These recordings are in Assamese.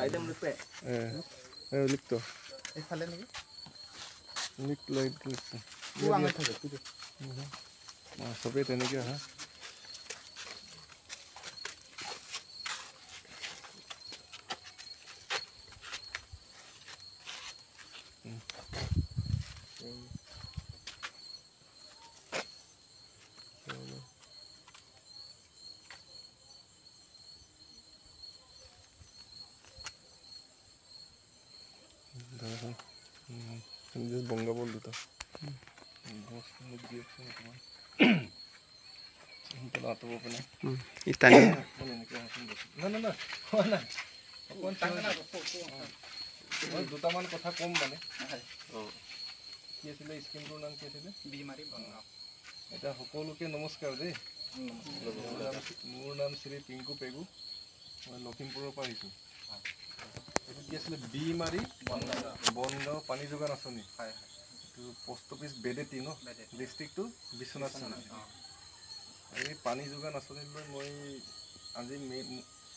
আইটেম লিখে লিখ তো এইফালে নেকি লিখ চবেই তেনেকৈ আহা বংগাবল দুটা দুটামান কথা কম মানে কি আছিলে স্কিমটোৰ নাম কি আছিলে এতিয়া সকলোকে নমস্কাৰ দেই মোৰ নাম শ্ৰী পিংকু পেগু মই লখিমপুৰৰ পৰা আহিছোঁ এইটো কি আছিলে বি মাৰি বনগাঁও পানী যোগান আঁচনি এইটো পোষ্ট অফিচ বেডেটি ন ডিষ্ট্ৰিক্টটো বিশ্বনাথ চাৰিআলি এই পানী যোগান আঁচনিলৈ মই আজি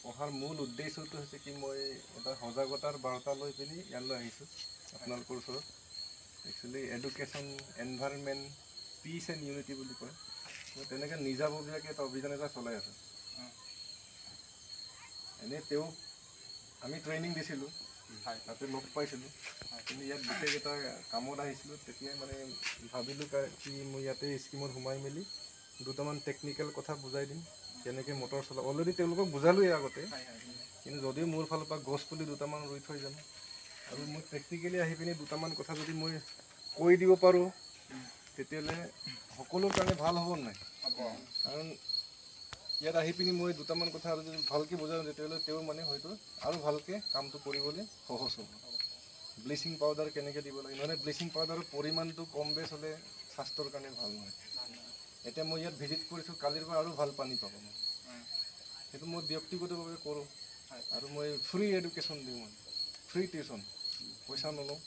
অহাৰ মূল উদ্দেশ্যটো হৈছে কি মই এটা সজাগতাৰ বাৰ্তা লৈ পিনি ইয়ালৈ আহিছোঁ আপোনালোকৰ ওচৰত actually education environment peace and unity বুলি কয় মই তেনেকৈ নিজাববীয়াকৈ এটা অভিযান এটা চলাই আছোঁ এনেই তেওঁক আমি ট্ৰেইনিং দিছিলোঁ তাতে লগ পাইছিলোঁ কিন্তু ইয়াত বিশেষ এটা কামত আহিছিলোঁ তেতিয়াই মানে ভাবিলোঁ কি মই ইয়াতে স্কিমত সোমাই মেলি দুটামান টেকনিকেল কথা বুজাই দিম কেনেকৈ মটৰ চলা অলৰেডি তেওঁলোকক বুজালোঁৱেই আগতে কিন্তু যদিও মোৰ ফালৰ পৰা গছ পুলি দুটামান ৰুই থৈ যাম আৰু মই প্ৰেক্টিকেলি আহি পিনি দুটামান কথা যদি মই কৈ দিব পাৰোঁ তেতিয়াহ'লে সকলোৰ কাৰণে ভাল হ'ব নাই কাৰণ ইয়াত আহি পিনি মই দুটামান কথা আৰু যদি ভালকৈ বুজাওঁ তেতিয়াহ'লে তেওঁ মানে হয়তো আৰু ভালকৈ কামটো কৰিবলৈ সহজ হ'ব ব্লিচিং পাউডাৰ কেনেকৈ দিব লাগে নহ'লে ব্লিচিং পাউডাৰৰ পৰিমাণটো কম বেছ হ'লে স্বাস্থ্যৰ কাৰণে ভাল নহয় এতিয়া মই ইয়াত ভিজিট কৰিছোঁ কালিৰ পৰা আৰু ভাল পানী পাব মই সেইটো মই ব্যক্তিগতভাৱে কৰোঁ আৰু মই ফ্ৰী এডুকেশ্যন দিওঁ মই ফ্ৰী টিউশ্যন পইচা নলওঁ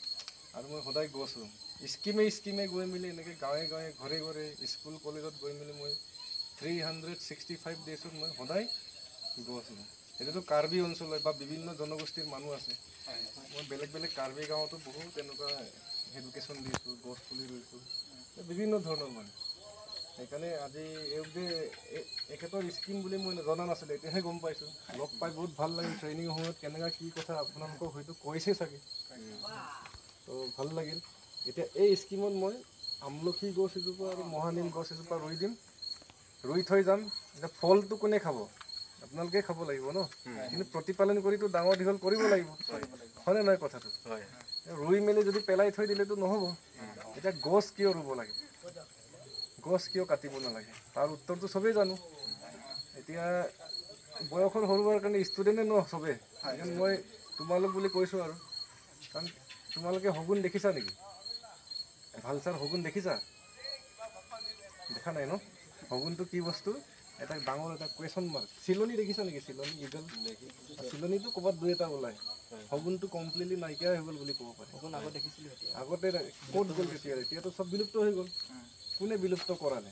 আৰু মই সদায় গছ ৰুম স্কিমে গৈ মেলি এনেকৈ গাঁৱে গাঁৱে ঘৰে ঘৰে স্কুল কলেজত গৈ মেলি মই 365 ডেজত মই সদায় গছ ৰুম এতিয়াতো কাৰ্বি অঞ্চল হয় বা বিভিন্ন জনগোষ্ঠীৰ মানুহ আছে মই বেলেগ বেলেগ কাৰ্বি গাঁৱতো বহুত এনেকুৱা এডুকেশ্যন দিছোঁ গছ পুলি ৰুইছোঁ বিভিন্ন ধৰণৰ মানে সেইকাৰণে আজি এই যে এখেতৰ স্কিম বুলি মই জনা নাছিলোঁ এতিয়াহে গম পাইছোঁ লগ পাই বহুত ভাল লাগিল ট্ৰেইনিঙৰ সময়ত কেনেকুৱা কি কথা আপোনালোকক হয়তো কৈছে চাগে তো ভাল লাগিল এতিয়া এই স্কিমত মই আমলখি গছ এজোপা আৰু মহানিম গছ এজোপা ৰুই দিম ৰুই থৈ যাম এতিয়া ফলটো কোনে খাব আপোনালোকে খাব লাগিব ন কিন্তু প্ৰতিপালন কৰিতো ডাঙৰ দীঘল কৰিব লাগিব হয়নে নহয় কথাটো ৰুই মেলি যদি পেলাই থৈ দিলেতো নহ'ব এতিয়া গছ কিয় ৰুব লাগে গছ কিয় কাটিব নালাগে তাৰ উত্তৰটো চবেই জানো এতিয়া বয়সৰ সৰু হোৱাৰ কাৰণে ষ্টুডেণ্টে ন চবেই মই তোমালোক বুলি কৈছোঁ আৰু কাৰণ তোমালোকে শগুন দেখিছা নেকি ভাল চাৰ শগুন দেখিছা দেখা নাই ন শগুনটো কি বস্তু এটা ডাঙৰ এটা কুৱেশ্যন মাৰ্ক চিলনি দেখিছা নেকি চিলনি ইগল চিলনিটো ক'ৰবাত দুই এটা ওলায় শগুনটো কমপ্লিটলি নাইকিয়া হৈ গ'ল বুলি ক'ব পাৰে শগুন আগত দেখিছিলোঁ আগতে ক'ত গ'ল তেতিয়া এতিয়াতো চব বিলুপ্ত হৈ গ'ল কোনে বিলুপ্ত কৰালে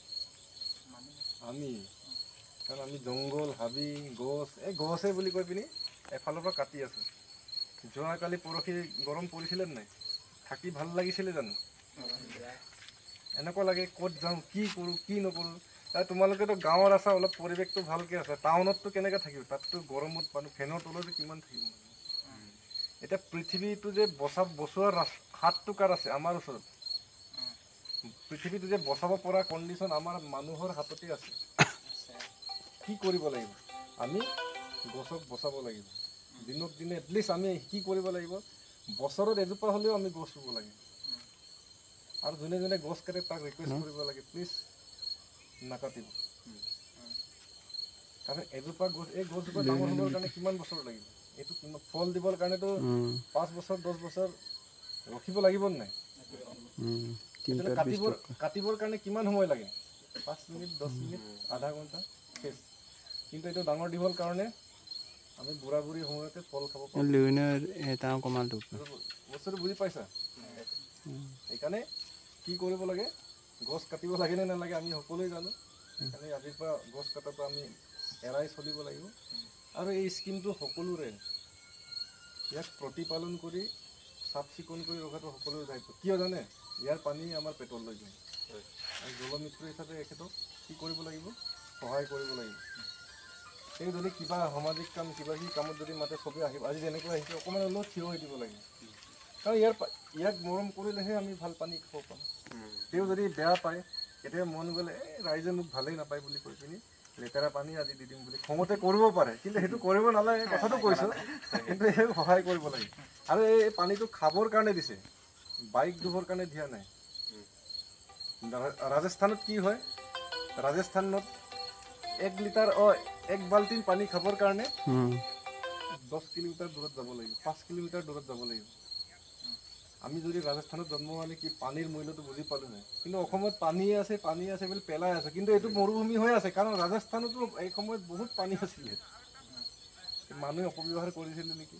আমি কাৰণ আমি জংঘল হাবি গছ এই গছে বুলি কৈ পিনি এফালৰ পৰা কাটি আছোঁ যোৱাকালি পৰহি গৰম পৰিছিলে নাই থাকি ভাল লাগিছিলে জানো এনেকুৱা লাগে ক'ত যাওঁ কি কৰোঁ কি নকৰোঁ তোমালোকেতো গাঁৱত আছা অলপ পৰিৱেশটো ভালকৈ আছে টাউনততো কেনেকৈ থাকিব তাততো গৰমত মানুহ ফেনৰ তলতে কিমান থাকিব এতিয়া পৃথিৱীটো যে বচোৱাৰ হাতটো কাৰ আছে আমাৰ ওচৰত পৃথিৱীটো যে বচাব পৰা কণ্ডিশ্যন আমাৰ মানুহৰ হাততে আছে কি কৰিব লাগিব আমি গছক বচাব লাগিব দিনক দিনে এটলিষ্ট আমি কি কৰিব লাগিব বছৰত এজোপা হ'লেও আমি গছ ৰুব লাগে আৰু যোনে যোনে গছ কাটে তাক ৰিকুৱেষ্ট কৰিব লাগে প্লিজ নাকাটিব কাৰণ এজোপা গছ এই গছজোপা ডাঙৰ হ'বৰ কাৰণে কিমান বছৰ লাগিব এইটো ফল দিবৰ কাৰণেতো 5 বছৰ 10 বছৰ ৰখিব লাগিব নাই কাটিবৰ কাৰণে কিমান সময় লাগে 5 মিনিট 10 মিনিট আধা ঘণ্টা শেষ কিন্তু এইটো ডাঙৰ দীঘল কাৰণে আমি বুঢ়া বুঢ়ী সময়তে ফল খাব পাৰোঁ বস্তুটো বুজি পাইছা সেইকাৰণে কি কৰিব লাগে গছ কাটিব লাগে নে নালাগে আমি সকলোৱে জানো সেইকাৰণে আজিৰ পৰা গছ কটাটো আমি এৰাই চলিব লাগিব আৰু এই স্কিমটো সকলোৰে ইয়াক প্ৰতিপালন কৰি চাফ চিকুণ কৰি ৰখাটো সকলোৰে দায়িত্ব। কিয় জানে? ইয়াৰ পানী আমাৰ পেটলৈ যায়। আৰু জলমিত্ৰ হিচাপে এখেতক কি কৰিব লাগিব? সহায় কৰিব লাগিব। তেওঁ যদি কিবা সামাজিক কাম কিবা কিবি কামত যদি মাতে চবেই আহিব, আজি যেনেকৈ আহিছে অকণমান হ'লেও থিয় হৈ দিব লাগিব। কাৰণ ইয়াক মৰম কৰিলেহে আমি ভাল পানী খাব পাম। তেওঁ যদি বেয়া পায়, কেতিয়াবা মন গ'লে ৰাইজে মোক ভালেই নাপায় বুলি কৈ পিনি লেতেৰা পানী আজি দি দিম বুলি খঙতে কৰিব পাৰে, কিন্তু সেইটো কৰিব নালাগে, কথাটো কৈছোঁ। কিন্তু সেই সহায় কৰিব লাগে। আৰু এই পানীটো খাবৰ কাৰণে দিছে, বাইক ধুবৰ কাৰণে দিয়া নাই। ৰাজস্থানত কি হয়? ৰাজস্থানত 1 বাল্টিং পানী খাবৰ কাৰণে 10 কিলোমিটাৰ দূৰত যাব লাগিব, 5 কিলোমিটাৰ দূৰত যাব লাগিব। আমি যদি ৰাজস্থানত জন্ম হোৱা কি পানীৰ মূল্যটো বুজি পালোঁ নাই। কিন্তু অসমত পানী আছে বুলি পেলাই আছে, কিন্তু এইটো মৰুভূমি হৈ আছে। কাৰণ ৰাজস্থানতো এই সময়ত বহুত পানী আছিলে, মানুহে অপব্যৱহাৰ কৰিছিলে নেকি,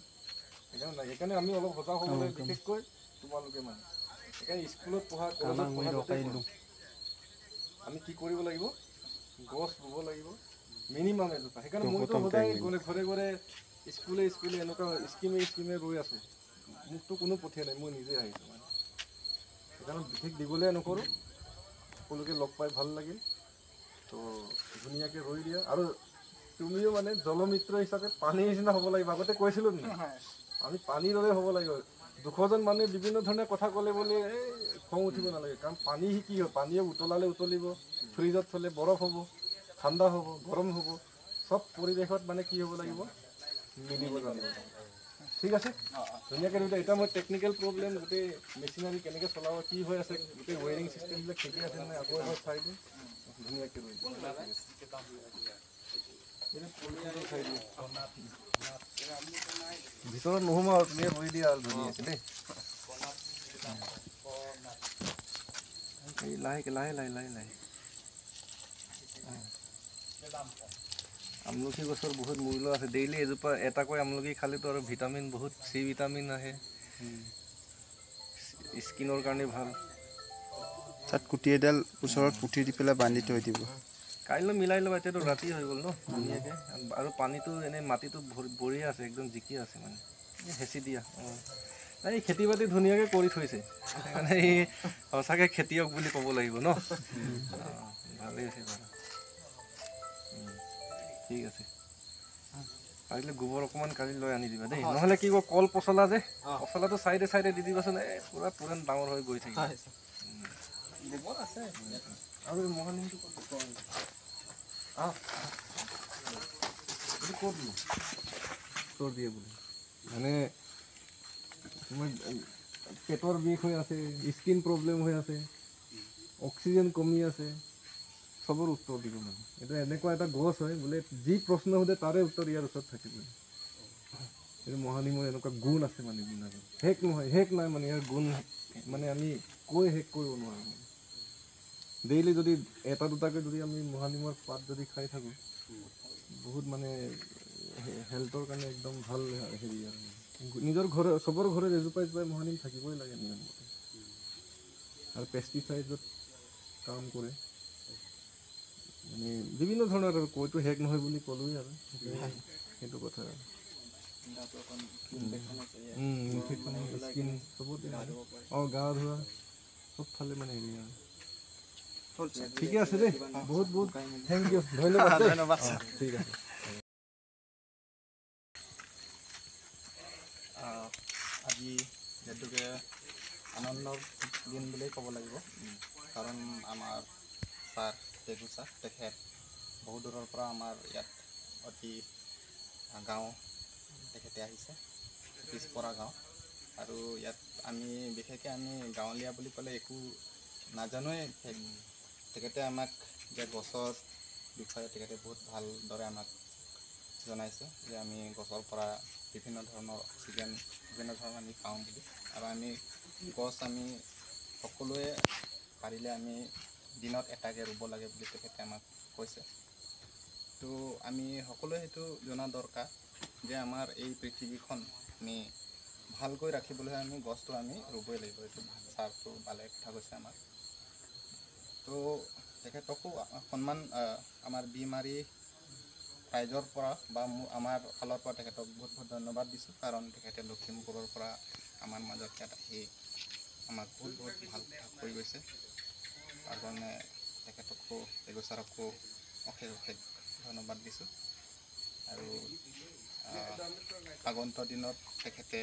সেইকাৰণে আমি অলপ সজাগ হ'ব লাগে। বিশেষকৈ তোমালোকে মানে সেইকাৰণে স্কুলত পঢ়া, কলেজত পঢ়া, আমি কি কৰিব লাগিব? গছ ৰুব লাগিব, মিনিমাম এজোপা। সেইকাৰণে মইতো সদায় ঘৰে ঘৰে স্কুলে এনেকুৱা স্কিমে ৰৈ আছোঁ। মোকতো কোনো পঠিয়া নাই, মই নিজে আহিছোঁ মানে। সেইকাৰণে বিশেষ দীঘলীয়া নকৰোঁ, সকলোকে লগ পাই ভাল লাগিল। তো ধুনীয়াকৈ ৰৈ দিয়া। আৰু তুমিও মানে জলমিত্ৰ হিচাপে পানীৰ নিচিনা হ'ব লাগিব। আগতে কৈছিলোঁ নহয়, আমি পানীৰ দৰে হ'ব লাগিব। 200জন মানুহে বিভিন্ন ধৰণে কথা ক'লে বুলি খং উঠিব নালাগে। কাৰণ পানী কি হয়? পানীয়ে উতলালে উতলিব, ফ্ৰিজত থ'লে বৰফ হ'ব, ঠাণ্ডা হ'ব, গৰম হ'ব। চব পৰিৱেশত মানে কি হ'ব লাগিব? মিলিব জানিব। ঠিক আছে, ধুনীয়াকৈ ধৰি এতিয়া মই টেকনিকেল প্ৰব্লেম, গোটেই মেচিনাৰী কেনেকৈ চলাব, কি হৈ আছে, গোটেই ৱেৰিং চিষ্টেমবিলাক ঠিকে আছে নাই আকৌ এবাৰ চাই দিম। ধুনীয়াকৈ ৰৈ ভিতৰত নোসোমাও, তুমি ৰৈ দিয়া আৰু ধুনীয়াকৈ দেই। লাহে লাহে। আমলখি গছৰ বহুত মূল্য আছে। ডেইলি এটাকৈ আমলখি খালেতো আৰু ভিটামিন বহুত, চি ভিটামিন আহে, স্কিনৰ কাৰণে ভাল। তাত কুটি এডাল ওচৰত পুঠি দি পেলাই বান্ধি থৈ দিব। কাইলৈ মিলাই ল'বা, এতিয়াতো ৰাতি হৈ গ'ল ন ধুনীয়াকৈ। আৰু পানীটো এনেই মাটিটো ভৰি আছে, একদম জিকি আছে মানে, হেঁচি দিয়া। এই খেতি বাতি ধুনীয়াকৈ কৰি থৈছে, সেইকাৰণে এই সঁচাকৈ খেতিয়ক বুলি ক'ব লাগিব ন। ভালেই আছে বাৰু, ঠিক আছে। পাৰিলে গোবৰ অকণমান কালি লৈ আনি দিবা দেই, নহ'লে কি কল পচলা যে, পচলাটো চাইডে দি দিবাচোন, পুৰা ডাঙৰ হৈ গৈ থাকিব। গোবৰ আছে আৰু মহানিমটো ক'ত দিয়ে বোলে, মানে তোমাৰ পেটৰ বিষ হৈ আছে, স্কিন প্ৰব্লেম হৈ আছে, অক্সিজেন কমি আছে, চবৰ উত্তৰ দিব মানে। এইটো এনেকুৱা এটা গছ হয় বোলে, যি প্ৰশ্ন সোধে তাৰে উত্তৰ ইয়াৰ ওচৰত থাকিব। এইটো মহানিমৰ এনেকুৱা গুণ আছে মানে, শেষ নাই মানে ইয়াৰ গুণ, মানে আমি শেষ কৰিব নোৱাৰোঁ মানে। ডেইলি যদি এটা দুটাকৈ যদি আমি মহানিমৰ পাত যদি খাই থাকোঁ, বহুত মানে হেল্থৰ কাৰণে একদম ভাল হেৰি। আৰু নিজৰ চবৰ ঘৰত এজোপা মহানিম থাকিবই লাগে নিয়মমতে। আৰু পেষ্টিচাইডত কাম কৰে, মানে বিভিন্ন ধৰণৰ, আৰু কৈতো শেষ নহয় বুলি ক'লোৱেই আৰু সেইটো কথা। স্কিন চবতে, গা ধোৱা চবফালে মানে হেৰি আৰু। ঠিকে আছে দেই, বহুত থেংক ইউ, ধন্যবাদ। ঠিক আছে। আজি যিহেতুকে আনন্দৰ দিন বুলিয়েই ক'ব লাগিব, কাৰণ আমাৰ ছাৰ টেগু ছাৰ, তেখেত বহু দূৰৰ পৰা আমাৰ ইয়াত অতি গাঁও তেখেতে আহিছে, পিছপৰা গাঁও। আৰু ইয়াত আমি বিশেষকৈ গাঁৱলীয়া বুলি ক'লে একো নাজানোৱেই। তেখেতে আমাক যে গছৰ বিষয়ে তেখেতে বহুত ভালদৰে আমাক জনাইছে, যে আমি গছৰ পৰা বিভিন্ন ধৰণৰ অক্সিজেন, বিভিন্ন ধৰণৰ আমি পাওঁ বুলি। আৰু গছ আমি সকলোৱে পাৰিলে আমি দিনত এটাকৈ ৰুব লাগে বুলি তেখেতে আমাক কৈছে। তো আমি সকলোৱে সেইটো জনা দৰকাৰ, যে আমাৰ এই পৃথিৱীখন আমি ভালকৈ ৰাখিবলৈ আমি গছটো আমি ৰুবই লাগিব। এইটো ছাৰটো ভালে কথা কৈছে আমাক। তো তেখেতকো সন্মান, আমাৰ বিমাৰী ৰাইজৰ পৰা বা আমাৰ ফালৰ পৰা তেখেতক বহুত বহুত ধন্যবাদ দিছোঁ, কাৰণ তেখেতে লখিমপুৰৰ পৰা আমাৰ মাজত ইয়াত আহি আমাক বহুত বহুত ভাল কথা কৈ গৈছে। তাৰ কাৰণে তেখেতকো টেগু ছাৰকো অশেষ অশেষ ধন্যবাদ দিছোঁ। আৰু আগন্তুক দিনত তেখেতে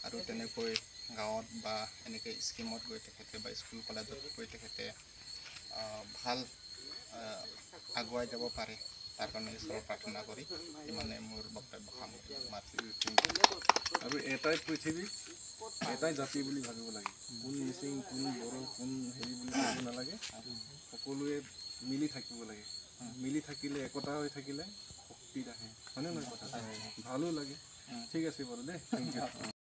আৰু তেনেকৈ গাঁৱত বা এনেকৈ স্কিমত গৈ তেখেতে বা স্কুল কলেজত গৈ তেখেতে ভাল আগুৱাই যাব পাৰে, তাৰ কাৰণে ঈশ্বৰৰ প্ৰাৰ্থনা কৰি ইমানে মোৰ বক্তব্য সামৰিছোঁ। আৰু এটাই পৃথিৱী, এটাই জাতি বুলি ভাবিব লাগে। কোন মিচিং, কোন বড়ো, কোন হেৰি বুলি ভাবিব নালাগে। সকলোৱে মিলি থাকিব লাগে। মিলি থাকিলে, একতা হৈ থাকিলে শক্তি আহে, হয়নে নহয় কথা? ভালো লাগে। ঠিক আছে বাৰু দেই, থেংক ইউ।